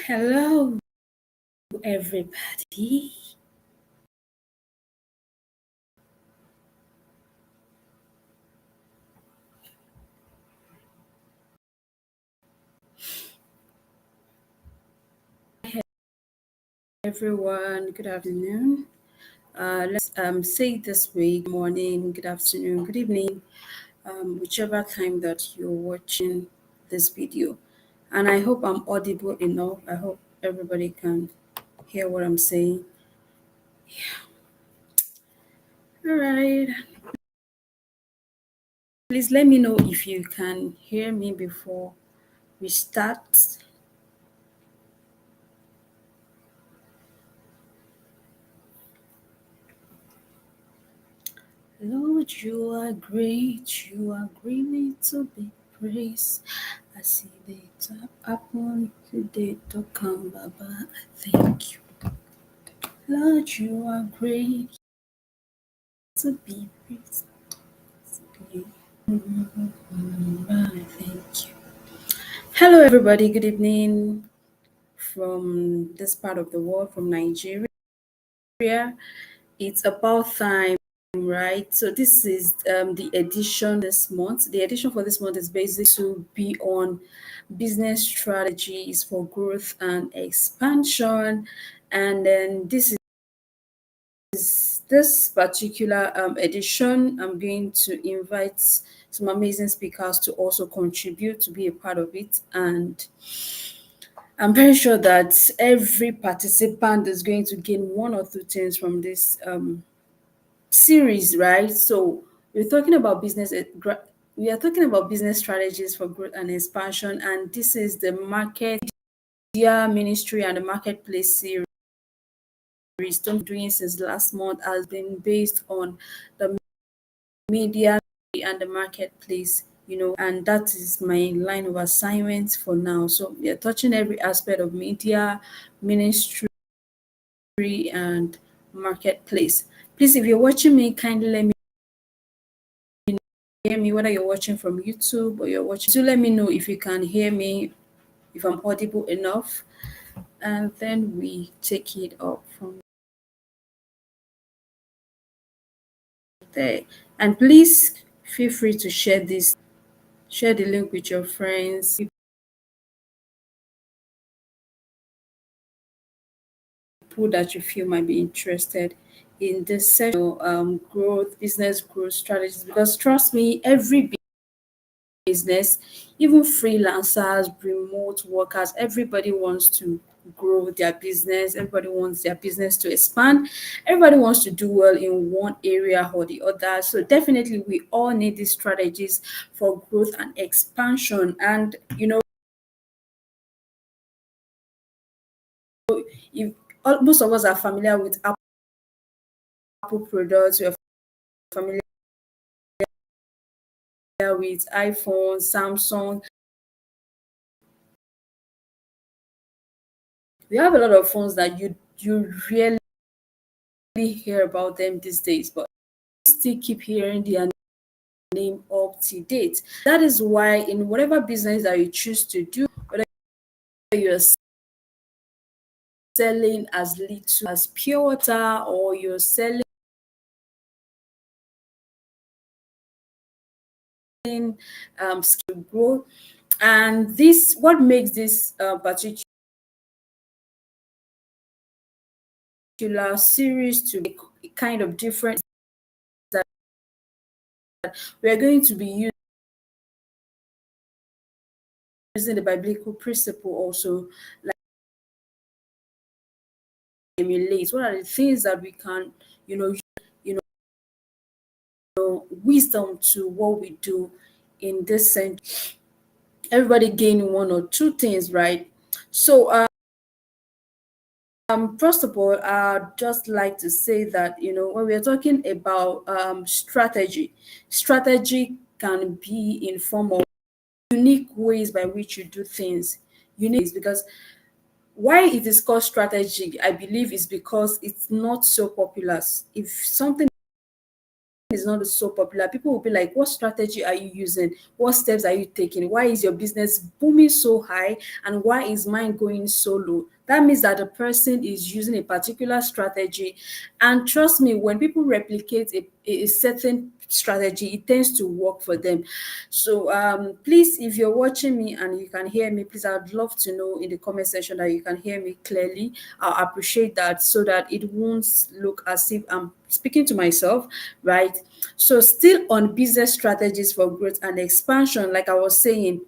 Hello, everybody. Everyone, good afternoon. Let's say it this way: good morning, good afternoon, good evening, whichever time that you're watching this video. And I hope I'm audible enough. I hope everybody can hear what I'm saying. All right. Please let me know if you can hear me before we start. Lord, you are great, you are greatly to be praised. I see the top upon today to come, Baba. I thank you. Lord, you are great to be praised. I thank you. Hello, everybody. Good evening from this part of the world, from Nigeria. It's about time, right? So this is the edition this month. The edition for this month is basically to be on business strategies for growth and expansion. And then this particular edition, I'm going to invite some amazing speakers to also contribute to be a part of it. And I'm very sure that every participant is going to gain one or two things from this series, right? So we're talking about we are talking about business strategies for growth and expansion, and this is the market media ministry and the marketplace series. Don't doing since last month has been based on the media and the marketplace. And that is my line of assignments for now. So we are touching every aspect of media, ministry, and marketplace. Please, if you're watching me, kindly let me hear me, whether you're watching from YouTube or you're watching. So let me know if you can hear me, if I'm audible enough, and then we take it up from there. And please feel free to share the link with your friends, people that you feel might be interested in this session, business growth strategies. Because trust me, every business, even freelancers, remote workers, everybody wants to grow their business. Everybody wants their business to expand. Everybody wants to do well in one area or the other. So definitely we all need these strategies for growth and expansion. And if most of us are familiar with Apple products, we're familiar with iPhone, Samsung. We have a lot of phones that you really hear about them these days, but still keep hearing their name up to date. That is why in whatever business that you choose to do, whether you're selling as little as pure water or you're selling skill growth, and this what makes this particular series to be kind of different, that we are going to be using the biblical principle also, like emulate what are the things that we can you wisdom to what we do in this sense. Everybody gain one or two things, right? So first of all, I'd just like to say that when we're talking about strategy can be in form of unique ways by which you do things. Unique because why it is called strategy, I believe, is because it's not so popular. If something is not so popular, people will be like, what strategy are you using? What steps are you taking? Why is your business booming so high? And why is mine going so low? That means that the person is using a particular strategy. And trust me, when people replicate a certain strategy, it tends to work for them. So please, if you're watching me and you can hear me, please, I'd love to know in the comment section that you can hear me clearly. I'll appreciate that so that it won't look as if I'm speaking to myself, right? So still on business strategies for growth and expansion, like I was saying,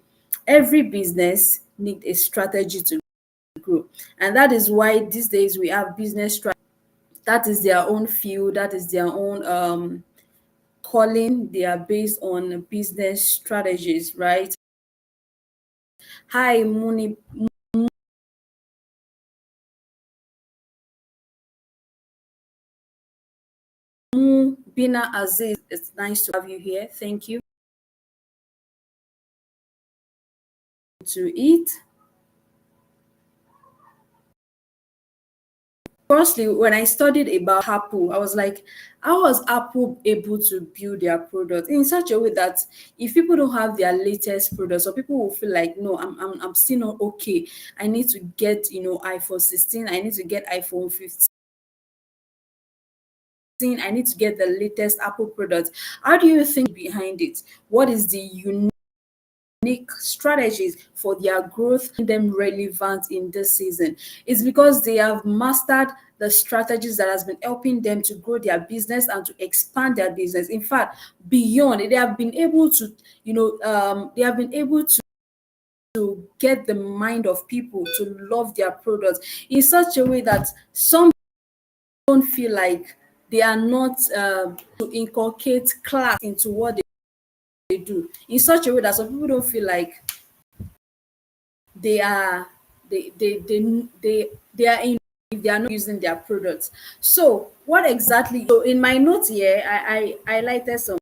every business need a strategy to grow. And that is why these days we have business strategy. That is their own field, that is their own calling. They are based on business strategies, right? Hi, Muni Bina Aziz. It's nice to have you here. Thank you to eat. Firstly, when I studied about Apple, I was like, how was Apple able to build their product in such a way that if people don't have their latest products, or people will feel like, no, I'm still not okay. I need to get, iPhone 16. I need to get iPhone 15. I need to get the latest Apple product. How do you think behind it? What is the unique strategies for their growth, making them relevant in this season? It's because they have mastered the strategies that has been helping them to grow their business and to expand their business. In fact, beyond, they have been able to, they have been able to get the mind of people to love their products in such a way that some don't feel like they are not to inculcate class into what they do in such a way that some people don't feel like they are they are in if they are not using their products. So what exactly, so in my notes here, I highlighted some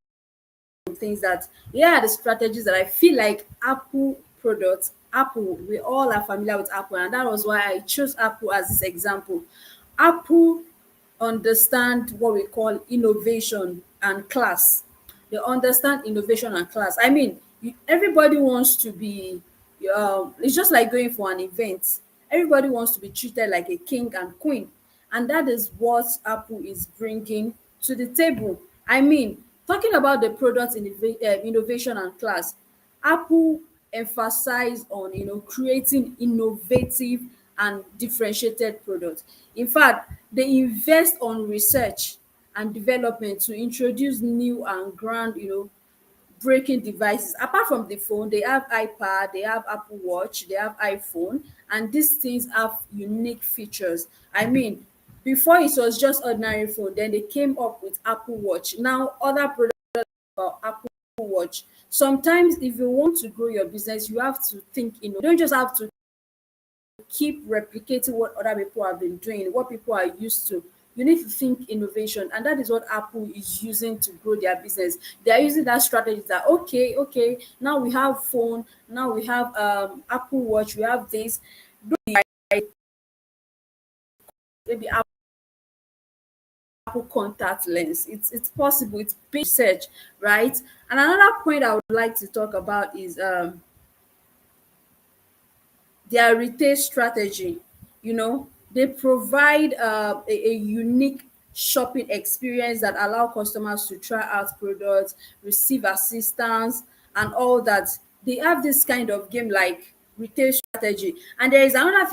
things that, yeah, the strategies that I feel like Apple products. Apple, we all are familiar with Apple, and that was why I chose Apple as this example. Apple understand what we call innovation and class. They understand innovation and class. I mean, everybody wants to be, it's just like going for an event. Everybody wants to be treated like a king and queen. And that is what Apple is bringing to the table. I mean, talking about the product innovation and class, Apple emphasize on, creating innovative and differentiated products. In fact, they invest on research and development to introduce new and grand, breaking devices. Apart from the phone, they have iPad, they have Apple Watch, they have iPhone, and these things have unique features. I mean, before it was just ordinary phone, then they came up with Apple Watch. Now other products about Apple Watch. Sometimes if you want to grow your business, you have to think, you don't just have to keep replicating what other people have been doing, what people are used to. You need to think innovation, and that is what Apple is using to grow their business. They are using that strategy that, okay, now we have phone, now we have Apple Watch, we have this, maybe Apple contact lens. It's possible. It's big research, right? And another point I would like to talk about is their retail strategy. They provide a unique shopping experience that allow customers to try out products, receive assistance, and all that. They have this kind of game like retail strategy. And there is another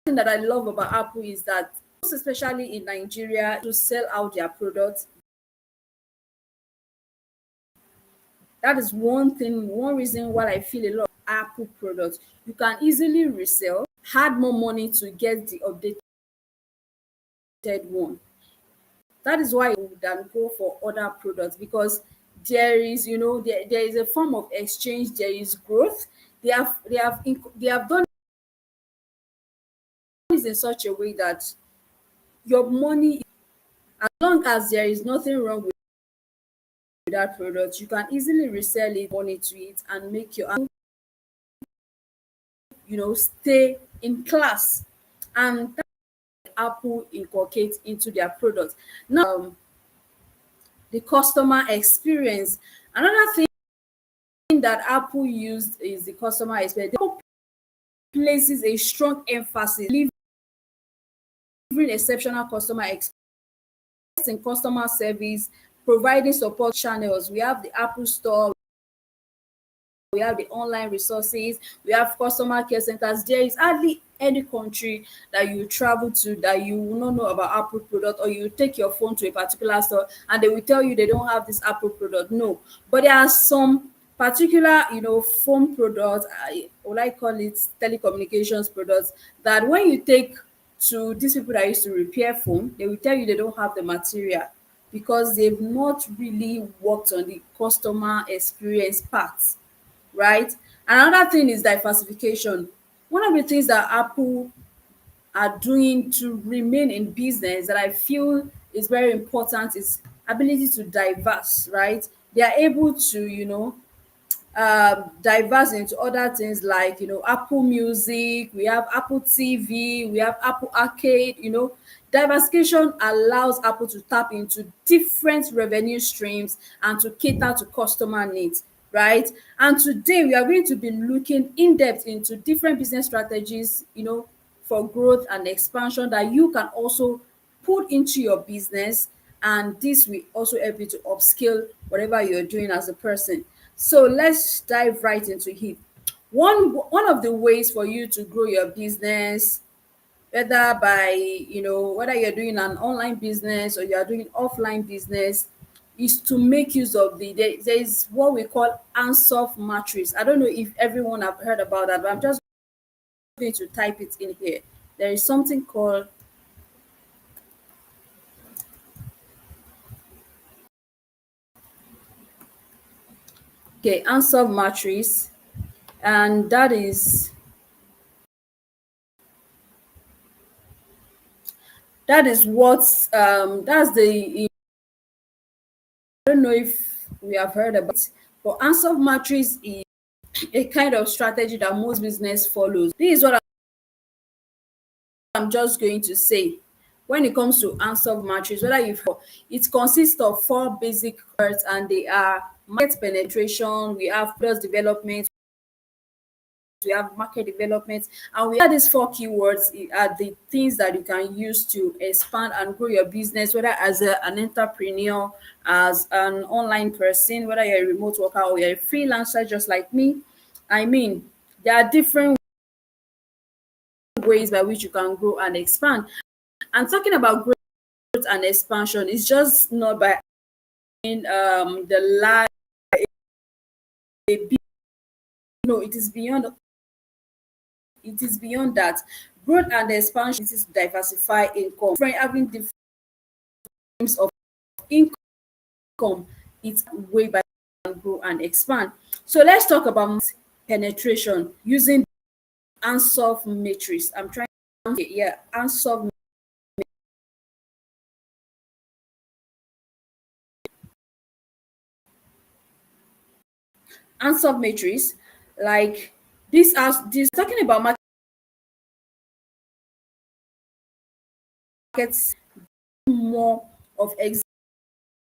thing that I love about Apple is that, most especially in Nigeria, to sell out their products. That is one reason why I feel a lot of Apple products you can easily resell, add more money to get the updated one. That is why you would then go for other products, because there is, there is a form of exchange, there is growth. They have done this in such a way that your money, as long as there is nothing wrong with that product, you can easily resell it, money to it, and make your, stay in class. And Apple inculcates into their products. Now, the customer experience. Another thing that Apple used is the customer experience. Apple places a strong emphasis delivering exceptional customer experience in customer service, providing support channels. We have the Apple Store, we have the online resources, we have customer care centers. There is hardly any country that you travel to that you will not know about Apple product, or you take your phone to a particular store and they will tell you they don't have this Apple product. No, but there are some particular, phone products, what I call it telecommunications products, that when you take to these people that used to repair phone, they will tell you they don't have the material because they've not really worked on the customer experience part, right? Another thing is diversification. One of the things that Apple are doing to remain in business that I feel is very important is ability to diverse, right? They are able to, diverse into other things like, Apple Music, we have Apple TV, we have Apple Arcade. Diversification allows Apple to tap into different revenue streams and to cater to customer needs, right? And today we are going to be looking in depth into different business strategies, for growth and expansion that you can also put into your business, and this will also help you to upskill whatever you're doing as a person. So let's dive right into it. One of the ways for you to grow your business, whether by, whether you're doing an online business or you're doing offline business, is to make use of there's what we call Ansoff matrix. I don't know if everyone have heard about that, but I'm just going to type it in here. There is something called, okay, Ansoff matrix, and that is what, that's the, I don't know if we have heard about it, but Ansoff matrix is a kind of strategy that most business follows. This is what I'm just going to say. When it comes to Ansoff matrix, whether you've heard, it consists of four basic words, and they are market penetration, we have product development, we have market development, and we have these four keywords are the things that you can use to expand and grow your business, whether as an entrepreneur, as an online person, whether you're a remote worker or you're a freelancer just like me. I mean, there are different ways by which you can grow and expand. And talking about growth and expansion, it's just not by the large, a big, no, it is beyond that. Growth and expansion is to diversify income. Having different streams of income, it's a way by grow and expand. So let's talk about penetration using Ansoff matrix. I'm trying, okay, yeah, Ansoff matrix, like this talking about markets, more of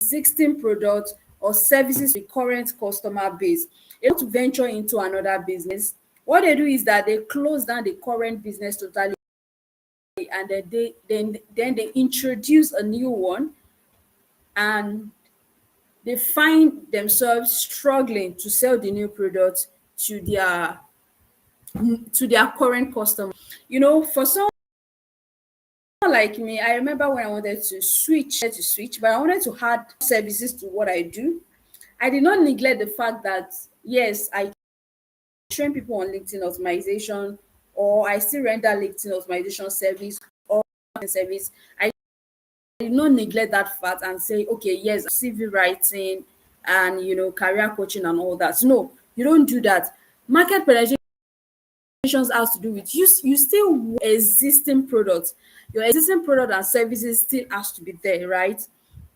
existing products or services to the current customer base. They want to venture into another business. What they do is that they close down the current business totally, and then they introduce a new one, and they find themselves struggling to sell the new product to their current customer. For someone like me, I remember when I wanted to switch, but I wanted to add services to what I do. I did not neglect the fact that yes, I train people on LinkedIn optimization, or I still render LinkedIn optimization service or service. I did not neglect that fact and say, okay, yes, CV writing and career coaching and all that. No, you don't do that. Market penetration has to do with you still existing products. Your existing product and services still has to be there, right?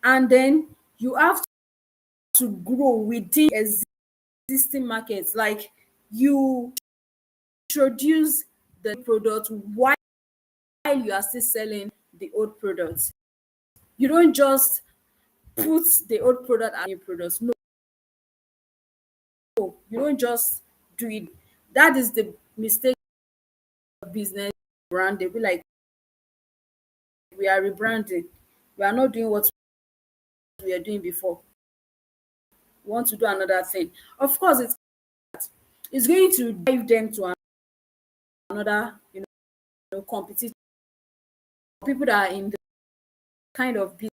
And then you have to grow within existing markets. Like, you introduce the product while while you are still selling the old products. You don't just put the old product and new products. No, you don't just do it. That is the mistake of business brand. They'll be like, we are rebranding. We are not doing what we are doing before. We want to do another thing. Of course, it's going to drive them to another, competitor. People that are in the kind of business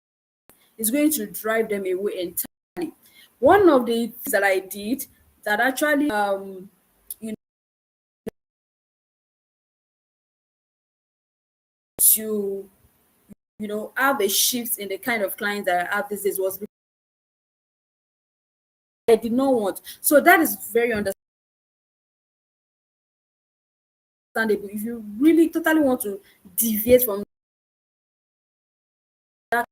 is going to drive them away entirely. One of the things that I did that actually you know to have a shift in the kind of clients that I have these days was because I did not want. So that is very understandable. If you really totally want to deviate from that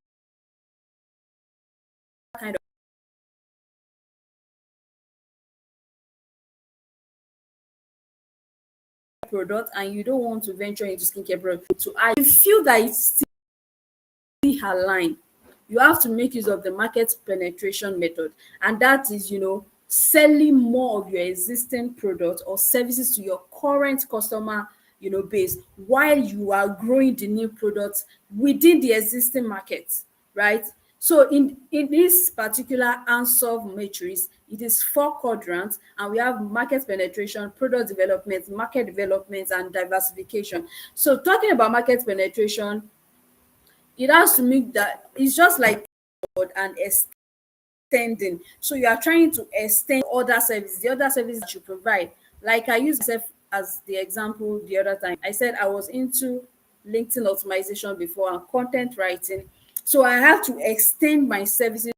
kind of product and you don't want to venture into skincare product to I feel that it's still aligned, you have to make use of the market penetration method, and that is selling more of your existing product or services to your current customer base while you are growing the new products within the existing market, right? So in this particular answer matrix, it is four quadrants, and we have market penetration, product development, market development, and diversification. So talking about market penetration, it has to make that it's just like an extending. So you are trying to extend other services, the other services that you provide. Like I used myself as the example the other time. I said I was into LinkedIn optimization before and content writing. So I have to extend my services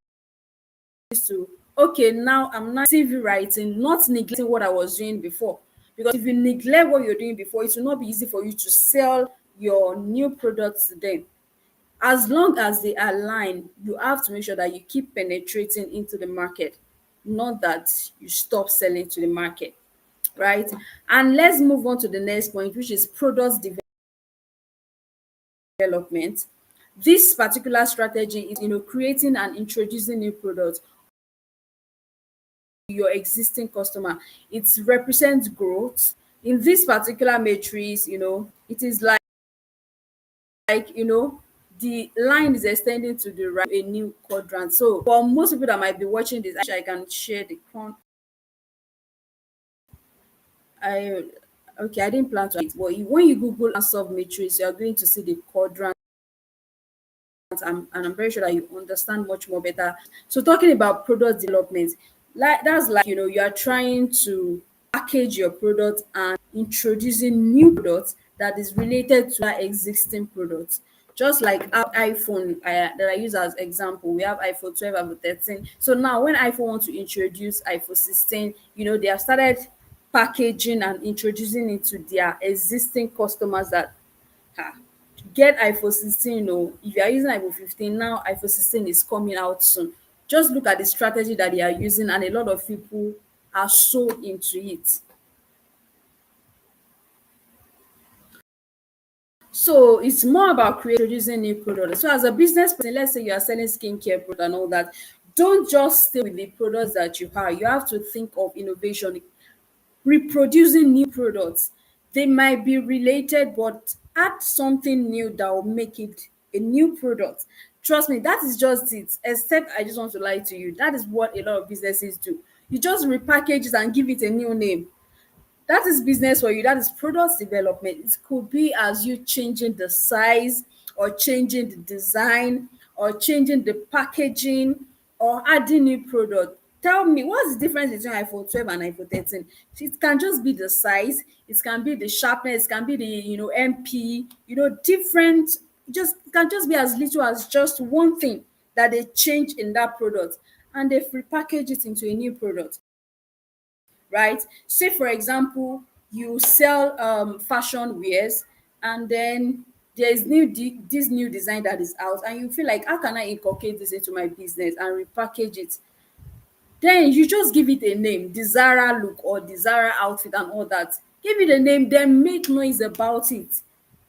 to okay, now I'm not CV writing, not neglecting what I was doing before. Because if you neglect what you're doing before, it will not be easy for you to sell your new products then. As long as they align, you have to make sure that you keep penetrating into the market, not that you stop selling to the market, right? And let's move on to the next point, which is product development. This particular strategy is creating and introducing new products to your existing customer. It represents growth. In this particular matrix, it is like the line is extending to the right, a new quadrant. So for most people that might be watching this, actually I can share the con I okay, I didn't plan to it, but when you google answer matrix, you are going to see the quadrant, and I'm very sure that you understand much more better. So talking about product development, like that's like you are trying to package your product and introducing new products that is related to that existing products. Just like our iPhone that I use as example, we have iPhone 12, iPhone 13. So now when iPhone wants to introduce iPhone 16, they have started packaging and introducing it to their existing customers that ah, get iPhone 16 if you are using iPhone 15 now, iPhone 16 is coming out soon. Just look at the strategy that they are using, and a lot of people are so into it. So it's more about introducing new products. So as a business person, let's say you are selling skincare product and all that, don't just stay with the products that you have. You have to think of innovation, reproducing new products. They might be related, but add something new that will make it a new product. Trust me, that is just it. Except I just want to lie to you. That is what a lot of businesses do. You just repackage it and give it a new name. That is business for you. That is product development. It could be as you changing the size or changing the design or changing the packaging or adding new product. Tell me, what's the difference between iPhone 12 and iPhone 13? It can just be the size, it can be the sharpness, it can be the MP, different. Just it can just be as little as just one thing that they change in that product, and they repackage it into a new product, right? Say for example, you sell fashion wears, and then there is this new design that is out, and you feel like, how can I inculcate this into my business and repackage it? Then you just give it a name, the Zara look or the Zara outfit and all that. Give it a name, then make noise about it.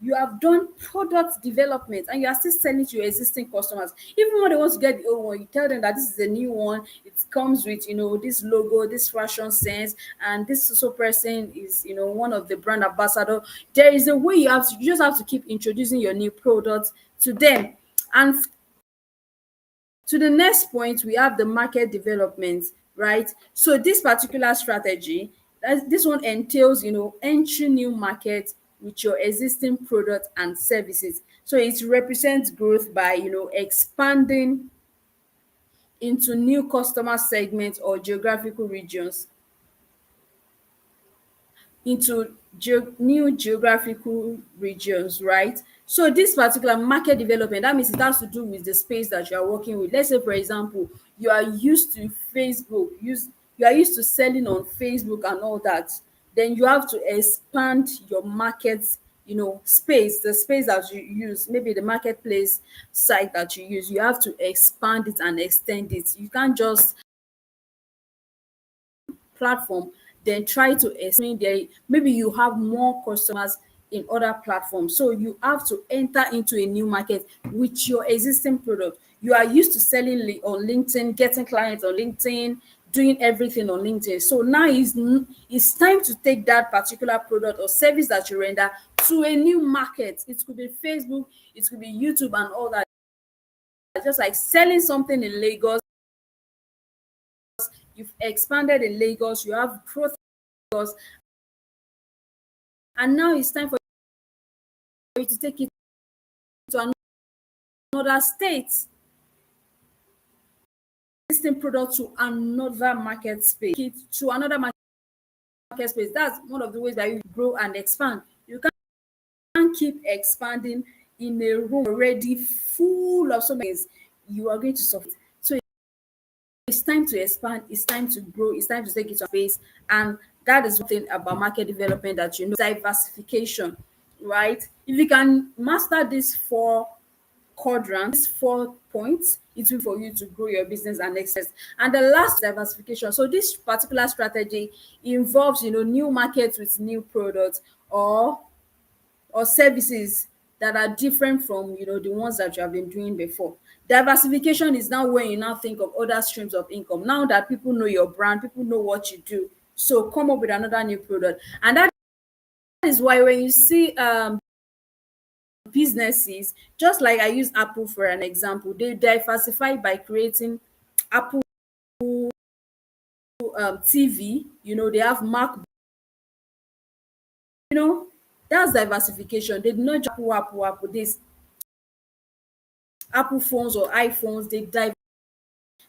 you have done product development and you are still selling to your existing customers. Even when they want to get the old one, you tell them that this is a new one. It comes with, this logo, this fashion sense, and this so person is, one of the brand ambassador. There is a way you just have to keep introducing your new products to them. And to the next point, we have the market development, right? So this particular strategy, this one entails, entering new markets with your existing product and services. So it represents growth by, expanding into new customer segments or geographical regions, into new geographical regions, right? So this particular market development, that means it has to do with the space that you are working with. Let's say, for example, you are used to Facebook, you are used to selling on Facebook and all that. Then you have to expand your market, space, the space that you use, maybe the marketplace site that you use. You have to expand it and extend it. You can't just platform then try to explain there. Maybe you have more customers in other platforms, so you have to enter into a new market with your existing product. You are used to selling on LinkedIn, getting clients on LinkedIn, doing everything on LinkedIn. So now it's time to take that particular product or service that you render to a new market. It could be Facebook, it could be YouTube and all that. Just like selling something in Lagos, you've expanded in Lagos, you have growth in Lagos, and now it's time for you to take it to another state, existing product to another market space, to another market space. That's one of the ways that you grow and expand. You can't keep expanding in a room already full of so many things. You are going to suffer. So it's time to expand, it's time to grow, it's time to take it to space. And that is one thing about market development, that diversification, right? If you can master these four quadrants, these 4 points, it will for you to grow your business and excess. And the last, diversification. So this particular strategy involves, new markets with new products, or services that are different from, the ones that you have been doing before. Diversification is now when you now think of other streams of income. Now that people know your brand, people know what you do, so come up with another new product. And that is why when you see businesses, just like I use Apple for an example, they diversify by creating Apple TV. They have Mac. That's diversification. They did not just Apple this Apple phones or iPhones. They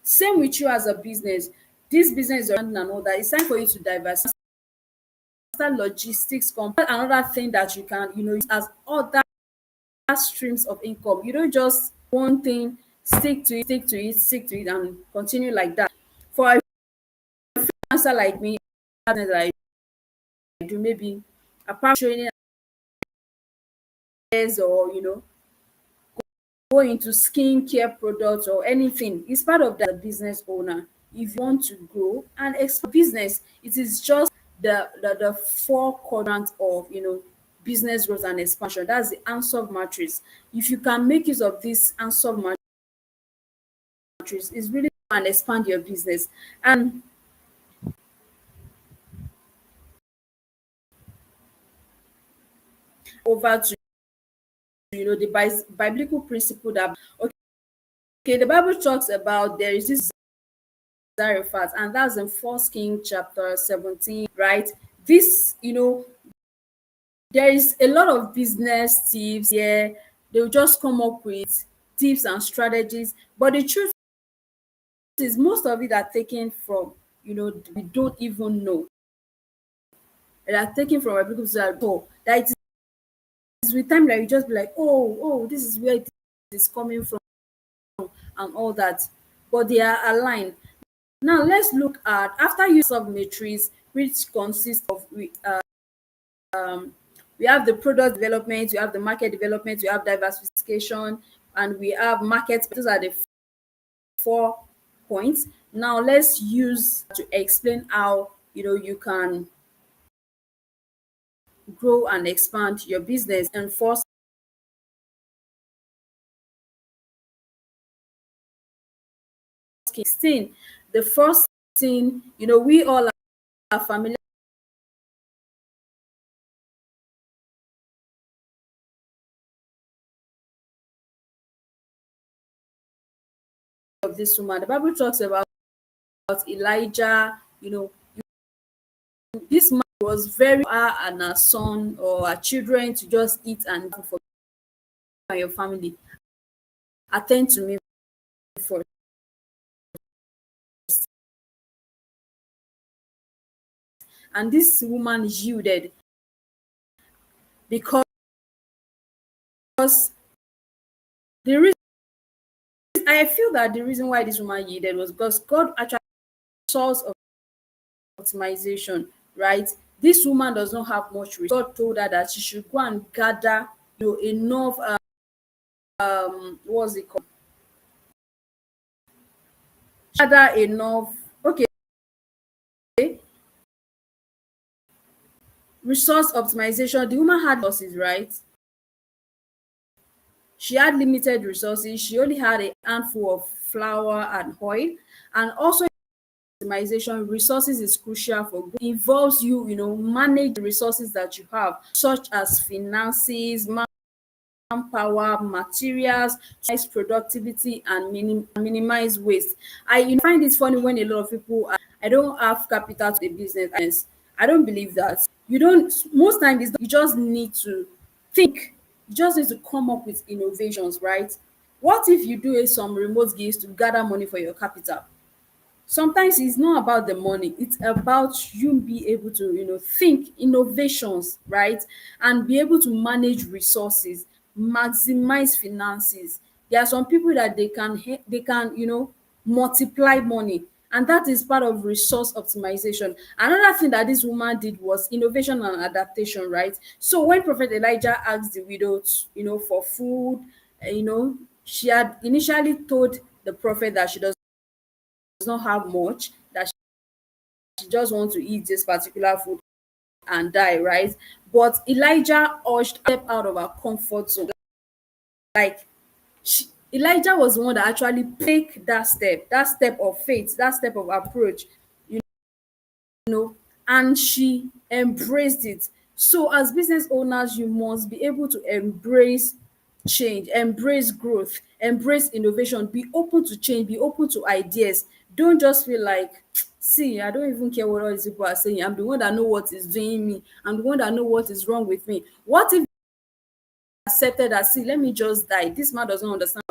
same with you as a business. This business is and all that. It's time for you to diversify. Logistics company, another thing that you can, use as other streams of income. You don't just one thing, stick to it, and continue like that. For a freelancer like me, that I do, maybe apart from training or go into skincare products or anything, it's part of the business owner. If you want to grow and expand business, it is just the four quadrants of, business growth and expansion. That's the Ansoff matrix. If you can make use of this Ansoff matrix, it's really and expand your business. And over to, the biblical principle that, okay, the Bible talks about there is this Zarephath, and that's in First King chapter 17, right? This, there is a lot of business tips here. They'll just come up with tips and strategies, but the truth is most of it are taken from, we don't even know. They are taken from biblical principle that it is with time that you just be like, oh, this is where it is coming from and all that, but they are aligned. Now let's look at, after use of matrix, which consists of we have the product development, we have the market development, we have diversification, and we have market. Those are the 4 points. Now let's use to explain how, you can grow and expand your business. And first, Kings 16. The first thing, we all are familiar of this woman. The Bible talks about Elijah. This man was very her and her son or her children to just eat and for your family. Attend to me first. And this woman yielded because the reason I feel that the reason why this woman yielded was because God actually source of optimization, right? This woman does not have much resource. God told her that she should go and gather enough what's it called? Gather enough, okay, resource optimization. The woman had resources, right? She had limited resources. She only had a handful of flour and oil. And also optimization, resources is crucial for growth. It involves you, manage the resources that you have, such as finances, manpower, materials, increase productivity and minimize waste. I find it funny when a lot of people I don't have capital to a business. I don't believe that. You don't most times you just need to think. You just need to come up with innovations, right? What if you do some remote gigs to gather money for your capital? Sometimes it's not about the money, it's about you be able to think innovations, right? And be able to manage resources, maximize finances. There are some people that they can multiply money, and that is part of resource optimization. Another thing that this woman did was innovation and adaptation, right? So when Prophet Elijah asked the widow for food, she had initially told the prophet that she does not have much, that she just wants to eat this particular food and die, right? But Elijah urged her to step out of her comfort zone. Like Elijah was the one that actually take that step of faith, that step of approach, you and she embraced it. So as business owners, you must be able to embrace change, embrace growth, embrace innovation, be open to change, be open to ideas. Don't just feel like, see, I don't even care what all these people are saying. I'm the one that know what is doing me. I'm the one that know what is wrong with me. What if accepted that, see, let me just die. This man doesn't understand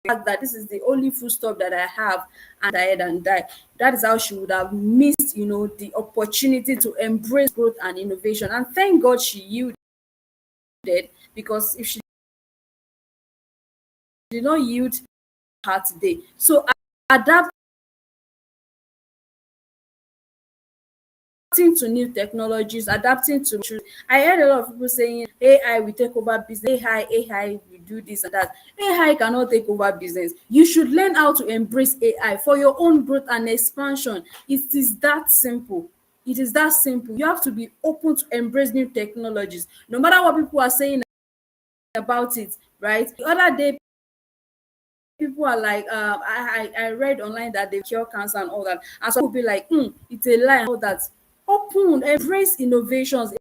that this is the only food stuff that I have, and died and die. That is how she would have missed, the opportunity to embrace growth and innovation. And thank God she yielded, because if she did not yield her today. So adapting to new technologies, adapting to I heard a lot of people saying AI will take over business, AI will do this and that. AI cannot take over business. You should learn how to embrace AI for your own growth and expansion. It is that simple. It is that simple. You have to be open to embrace new technologies, no matter what people are saying about it, right? The other day, people are like, I read online that they cure cancer and all that, and some people be like, it's a lie and all that. Open, embrace innovations.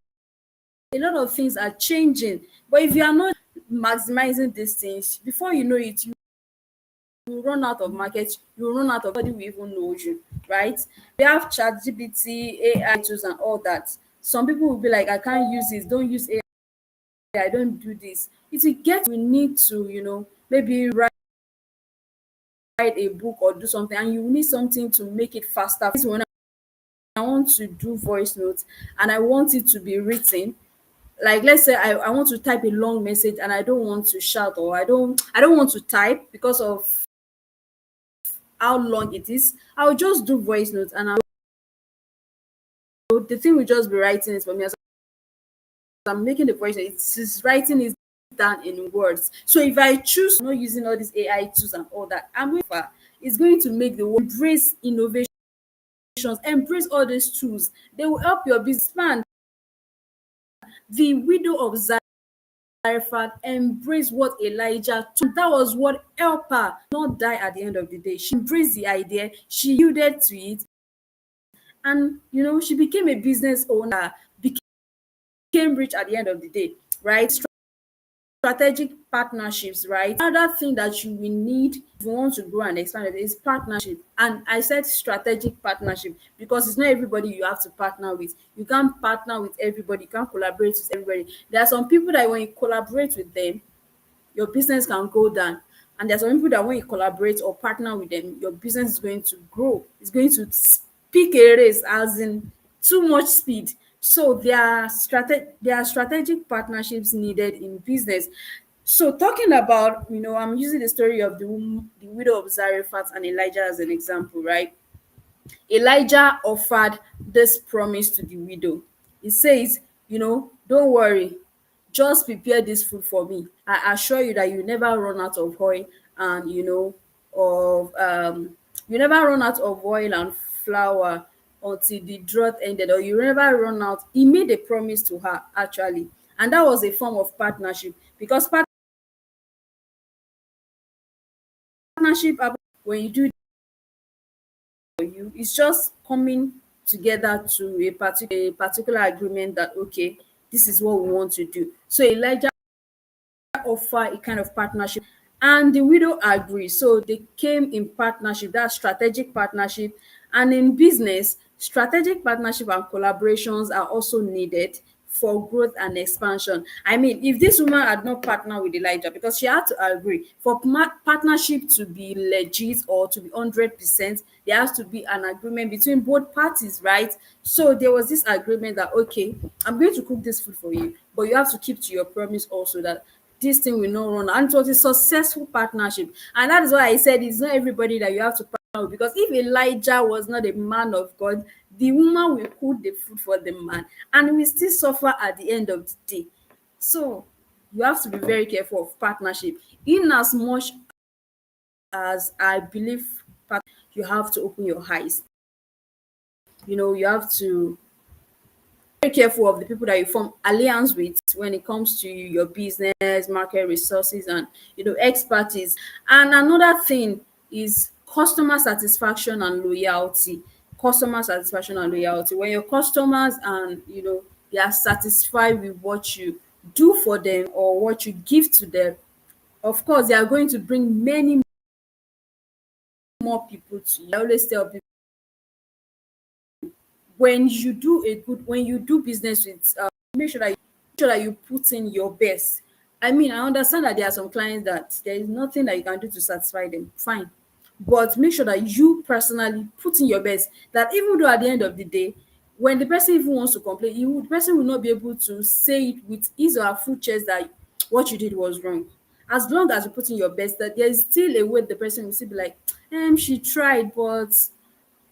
A lot of things are changing, but if you are not maximizing these things, before you know it, you will run out of market, you will run out of nobody will even know you, right? We have ChatGPT, AI tools and all that. Some people will be like, I can't use this, don't use AI, I don't do this. It will get, we need to maybe write a book or do something, and you need something to make it faster. When I want to do voice notes and I want it to be written, like let's say I want to type a long message and I don't want to shout, or I don't want to type because of how long it is. I'll just do voice notes, and the thing will just be writing it for me as I'm making the voice note. It's writing it down in words. So if I choose not using all these AI tools and all that, it's going to make the world embrace innovation, embrace all these tools. They will help your business expand. The widow of Zion Zarephath embraced what Elijah told. That was what helped her not die at the end of the day. She embraced the idea, she yielded to it, and she became a business owner, became rich at the end of the day, right? Strategic partnerships, right? Another thing that you will need if you want to grow and expand is partnership. And I said strategic partnership because it's not everybody you have to partner with. You can't partner with everybody, you can't collaborate with everybody. There are some people that when you collaborate with them, your business can go down. And there's some people that when you collaborate or partner with them, your business is going to grow. It's going to speak a race, as in too much speed. So there are strategic partnerships needed in business. So talking about, I'm using the story of the widow of Zarephath and Elijah as an example, right? Elijah offered this promise to the widow. He says, don't worry, just prepare this food for me. I assure you that you never run out of oil and of you never run out of oil and flour until the drought ended, or you never run out. He made a promise to her actually, and that was a form of partnership because partnership happen when you do for you. It's just coming together to a particular agreement that okay, this is what we want to do. So Elijah offer a kind of partnership and the widow agreed. So they came in partnership, that's strategic partnership. And in business, strategic partnership and collaborations are also needed for growth and expansion. I mean, if this woman had not partnered with Elijah, because she had to agree for partnership to be legit or to be 100%, there has to be an agreement between both parties, right? So there was this agreement that okay, I'm going to cook this food for you, but you have to keep to your promise also that this thing will not run. And it was a successful partnership. And that is why I said it's not everybody that you have to partner with. Because if Elijah was not a man of God, the woman will cook the food for the man and will still suffer at the end of the day. So you have to be very careful of partnership. In as much as I believe you have to open your eyes. You have to very careful of the people that you form alliance with when it comes to your business, market resources, and expertise. And another thing is customer satisfaction and loyalty. Customer satisfaction and loyalty. When your customers and they are satisfied with what you do for them or what you give to them, of course they are going to bring many more people to you. I always tell people when you do business with make sure that you put in your best. I mean, I understand that there are some clients that there is nothing that you can do to satisfy them, fine, but make sure that you personally put in your best, that even though at the end of the day when the person even wants to complain, the person will not be able to say it with his or her full chest that what you did was wrong. As long as you put in your best, that there is still a way the person will still be like, she tried, but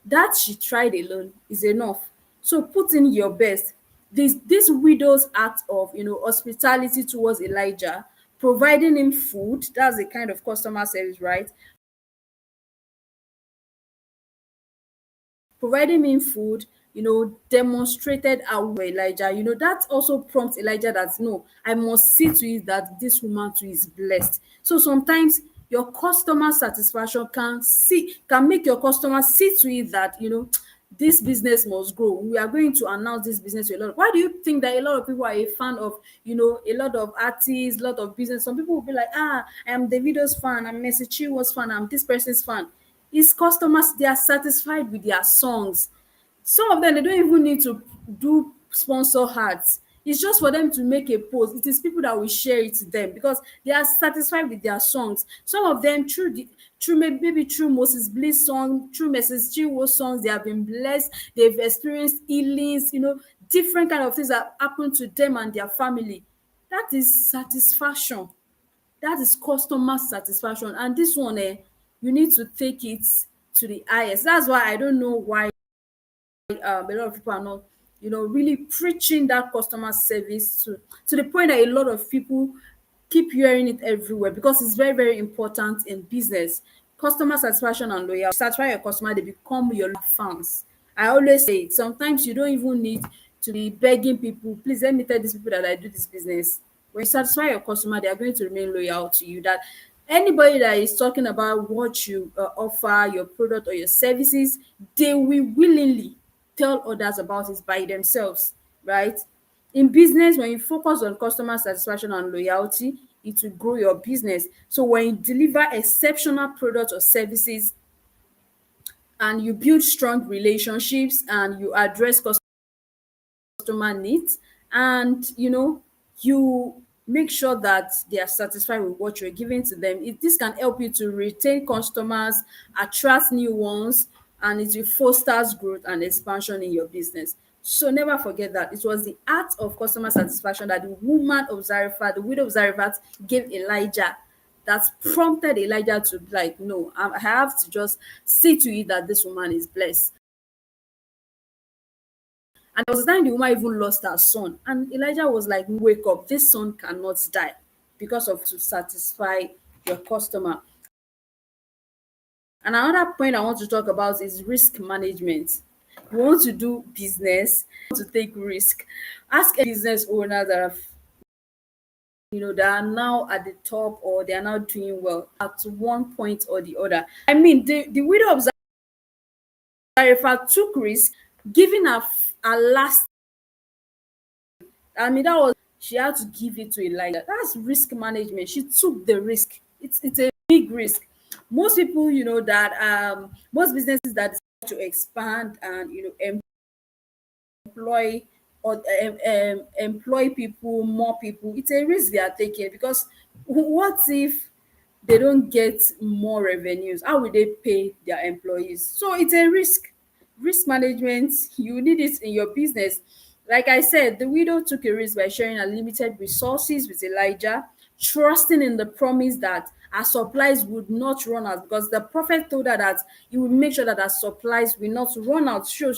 that she tried alone is enough. So put in your best. This widow's act of hospitality towards Elijah, providing him food, that's a kind of customer service, right? Providing him food, demonstrated how Elijah, that also prompts Elijah that no, I must see to it that this woman too is blessed. So sometimes your customer satisfaction can make your customer see to it that this business must grow. We are going to announce this business to a lot. Why do you think that a lot of people are a fan of a lot of artists, a lot of business? Some people will be like, I am Davido's fan, I'm Messi Chiwo's fan, I'm this person's fan. It's customers, they are satisfied with their songs. Some of them they don't even need to do sponsor ads. It's just for them to make a post. It is people that will share it to them because they are satisfied with their songs. Some of them through maybe through Moses Bliss song, through Mrs. Chiwo songs, they have been blessed. They've experienced healings, different kind of things that happen to them and their family. That is satisfaction. That is customer satisfaction. And this one, you need to take it to the highest. That's why I don't know why a lot of people are not really preaching that customer service to the point that a lot of people keep hearing it everywhere because it's very very important in business. Customer satisfaction and loyalty. Satisfy your customer, they become your fans. I always say it, sometimes you don't even need to be begging people, please let me tell these people that I do this business. When you satisfy your customer, they are going to remain loyal to you. That anybody that is talking about what you offer, your product or your services, they will willingly tell others about it by themselves, right? In business, when you focus on customer satisfaction and loyalty, it will grow your business. So when you deliver exceptional products or services and you build strong relationships and you address customer needs, and you make sure that they are satisfied with what you're giving to them, this can help you to retain customers, attract new ones, and it will fosters growth and expansion in your business. So never forget that it was the art of customer satisfaction that the woman of Zarephath, the widow of Zarephath, gave Elijah, that prompted Elijah to be like, no, I have to just see to it that this woman is blessed. And there was a time the woman even lost her son. And Elijah was like, wake up, this son cannot die, because of to satisfy your customer. And another point I want to talk about is risk management. You want to do business, you want to take risk. Ask a business owner that have, that are now at the top, or they are now doing well at one point or the other. I mean, the widow of Zarephath took risk, giving her last. I mean, that was, she had to give it to Elijah. That's risk management. She took the risk. It's a big risk. Most people, that most businesses that decide to expand and employ or employ people, more people, it's a risk they are taking, because what if they don't get more revenues? How will they pay their employees? So it's a risk. Risk management, you need it in your business. Like I said, the widow took a risk by sharing her limited resources with Elijah, trusting in the promise that her supplies would not run out, because the prophet told her that he would make sure that her supplies will not run out. So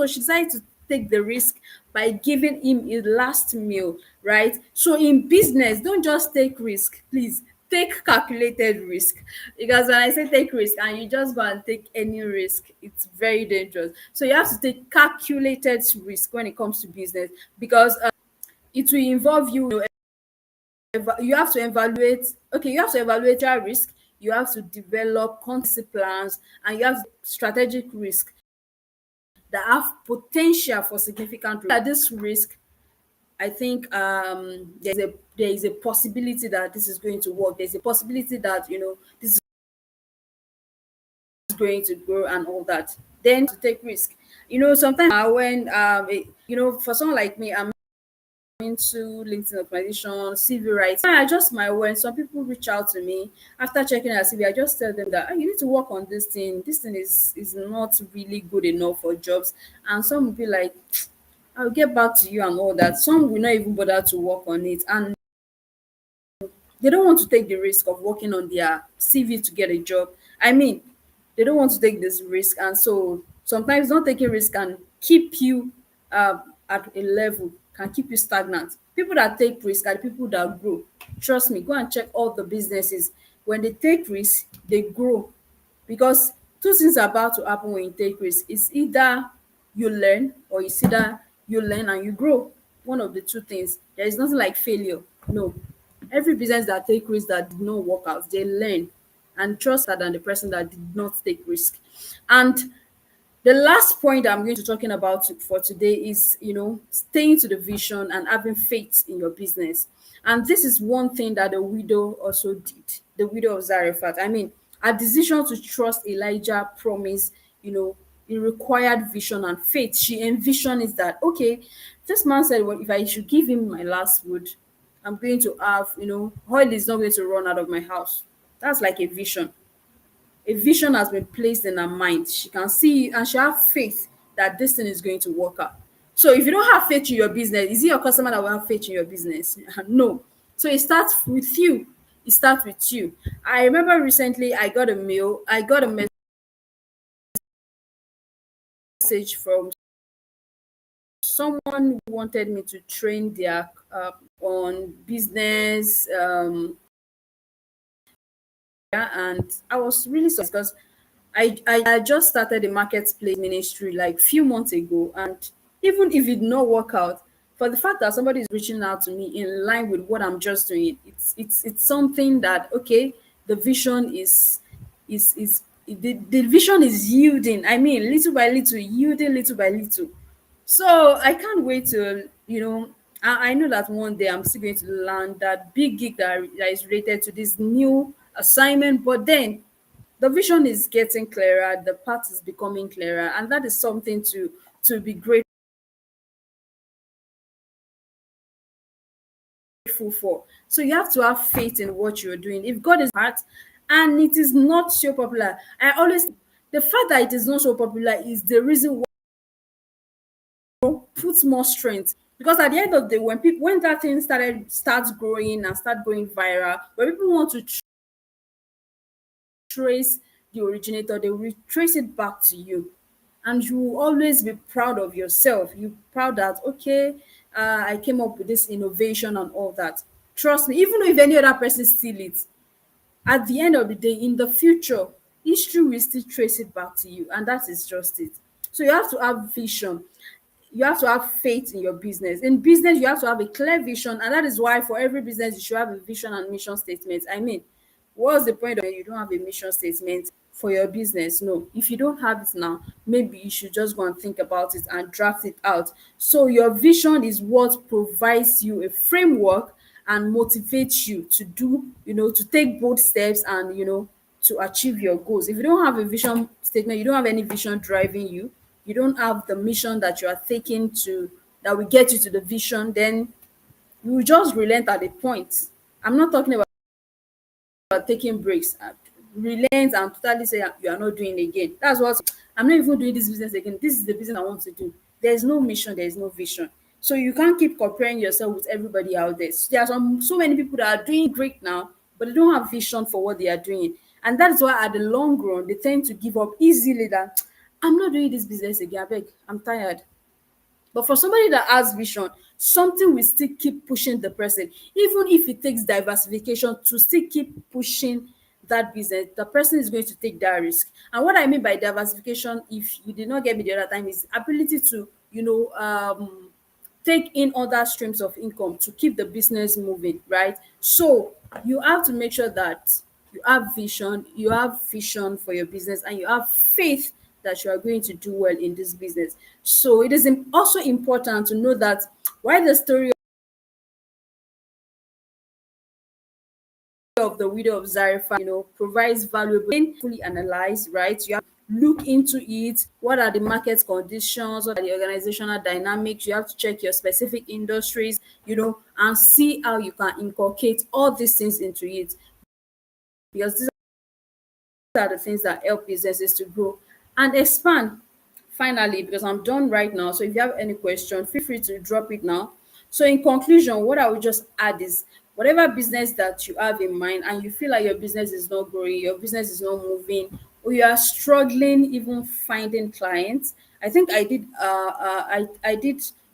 she decided to take the risk by giving him his last meal, right? So in business, don't just take risk, please. Take calculated risk, because when I say take risk and you just go and take any risk, it's very dangerous. So you have to take calculated risk when it comes to business, because it will involve you have to evaluate. Okay, you have to evaluate your risk, you have to develop contingency plans, and you have strategic risk that have potential for significant risk. At this risk, I think there is a possibility that this is going to work. There's a possibility that this is going to grow and all that. Then to take risk. Sometimes when for someone like me, I'm into LinkedIn optimization, CV writing. I adjust my when some people reach out to me after checking their CV, I just tell them that, you need to work on this thing. This thing is not really good enough for jobs. And some will be like, I'll get back to you and all that. Some will not even bother to work on it. And they don't want to take the risk of working on their CV to get a job. I mean, they don't want to take this risk. And so sometimes not taking risk can keep you at a level, can keep you stagnant. People that take risk are the people that grow. Trust me, go and check all the businesses. When they take risk, they grow, because two things are about to happen when you take risk. It's either you learn, or it's either you learn and you grow. One of the two things. There is nothing like failure. No. Every business that take risk that did not work out, they learn and trust that than the person that did not take risk. And the last point I'm going to talking about for today is, staying to the vision and having faith in your business. And this is one thing that the widow also did, the widow of Zarephath. I mean, her decision to trust Elijah promise, it required vision and faith. She envisioned is that, okay, this man said, well, if I should give him my last wood, I'm going to have, oil is not going to run out of my house. That's like a vision. A vision has been placed in her mind. She can see it and she have faith that this thing is going to work out. So if you don't have faith in your business, is it your customer that will have faith in your business? No. So it starts with you. It starts with you. I remember recently I got a message from someone who wanted me to train their on business, and I was really surprised, because I just started the marketplace ministry like few months ago, and even if it did not work out, for the fact that somebody is reaching out to me in line with what I'm just doing, it's something that, okay, the vision is the vision is yielding. I mean, little by little, yielding little by little. So I can't wait to, I know that one day I'm still going to land that big gig that is related to this new assignment, but then the vision is getting clearer, the path is becoming clearer, and that is something to be grateful for. So you have to have faith in what you're doing. If God is heart and it is not so popular, I always, the fact that it is not so popular is the reason why puts more strength. Because at the end of the day, when that thing starts growing and start going viral, when people want to trace the originator, they will trace it back to you. And you will always be proud of yourself. You proud that, okay, I came up with this innovation and all that. Trust me, even if any other person steal it, at the end of the day, in the future, history will still trace it back to you. And that is just it. So you have to have vision. You have to have faith in your business. In business, you have to have a clear vision, and that is why for every business you should have a vision and mission statement. I mean, what's the point of you don't have a mission statement for your business? No, if you don't have it now, maybe you should just go and think about it and draft it out. So your vision is what provides you a framework and motivates you to do, to take bold steps and to achieve your goals. If you don't have a vision statement, you don't have any vision driving you, you don't have the mission that you are taking to that will get you to the vision, then you will just relent at a point. I'm not talking about taking breaks. Relent and totally say you are not doing it again. That's what I'm not even doing this business again. This is the business I want to do. There's no mission, there's no vision. So you can't keep comparing yourself with everybody out there. There are so many people that are doing great now, but they don't have vision for what they are doing. And that is why at the long run they tend to give up easily that I'm not doing this business again. I beg, I'm tired. But for somebody that has vision, something will still keep pushing the person. Even if it takes diversification to still keep pushing that business, the person is going to take that risk. And what I mean by diversification, if you did not get me the other time, is ability to, take in other streams of income to keep the business moving, right? So you have to make sure that you have vision for your business, and you have faith that you are going to do well in this business. So it is also important to know that while the story of the widow of Zarephath, provides valuable, fully analyzed, right? You have to look into it. What are the market conditions? What are the organizational dynamics? You have to check your specific industries, and see how you can inculcate all these things into it. Because these are the things that help businesses to grow and expand. Finally, because I'm done right now, so if you have any question, feel free to drop it now. So in conclusion, what I would just add is whatever business that you have in mind and you feel like your business is not growing, your business is not moving, or you are struggling even finding clients. I think I did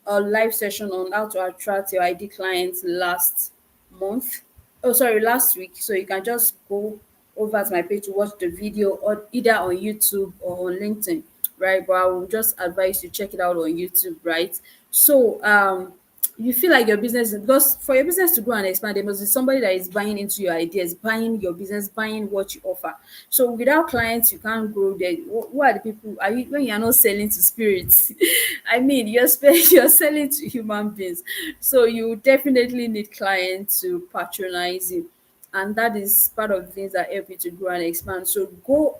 a live session on how to attract your ID clients last month. Oh, sorry, last week. So you can just go over to my page to watch the video, or either on YouTube or on LinkedIn, right? But I will just advise you check it out on YouTube, right? So you feel like your business, because for your business to grow and expand, there must be somebody that is buying into your ideas, buying your business, buying what you offer. So without clients, you can't grow there. Who are the people? Are you when you're not selling to spirits? I mean, you're selling to human beings. So you definitely need clients to patronize you. And that is part of the things that help you to grow and expand. So go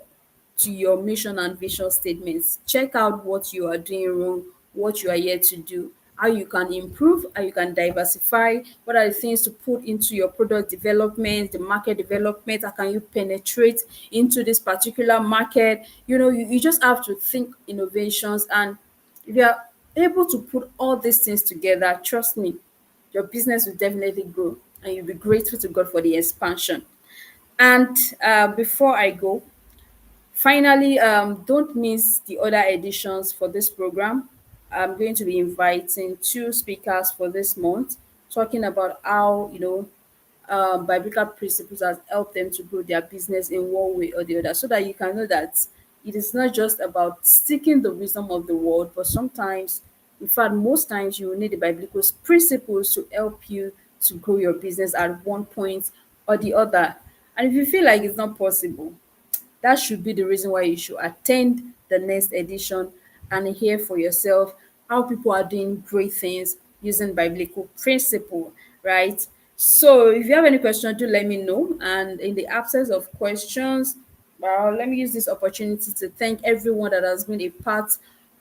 to your mission and vision statements. Check out what you are doing wrong, what you are yet to do, how you can improve, how you can diversify, what are the things to put into your product development, the market development, how can you penetrate into this particular market. You just have to think innovations, and if you are able to put all these things together, trust me, your business will definitely grow, and you'll be grateful to God for the expansion. And before I go, finally, don't miss the other editions for this program. I'm going to be inviting two speakers for this month, talking about how biblical principles has helped them to grow their business in one way or the other, so that you can know that it is not just about seeking the wisdom of the world, but sometimes In fact, most times you will need the biblical principles to help you to grow your business at one point or the other. And if you feel like it's not possible, that should be the reason why you should attend the next edition and hear for yourself how people are doing great things using biblical principle, right? So if you have any question, do let me know. And in the absence of questions, well, let me use this opportunity to thank everyone that has been a part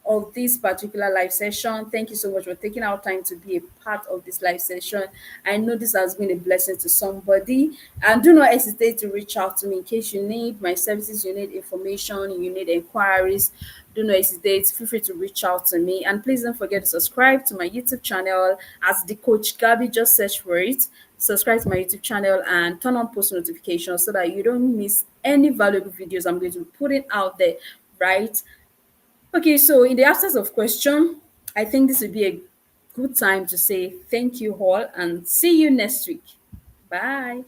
of this particular live session. Thank you so much for taking our time to be a part of this live session. I know this has been a blessing to somebody. And do not hesitate to reach out to me in case you need my services, you need information, you need inquiries. Do not hesitate. Feel free to reach out to me. And please don't forget to subscribe to my YouTube channel as the Coach Gabby. Just search for it. Subscribe to my YouTube channel and turn on post notifications so that you don't miss any valuable videos I'm going to be putting out there, right? Okay, so in the absence of question, I think this would be a good time to say thank you all and see you next week. Bye.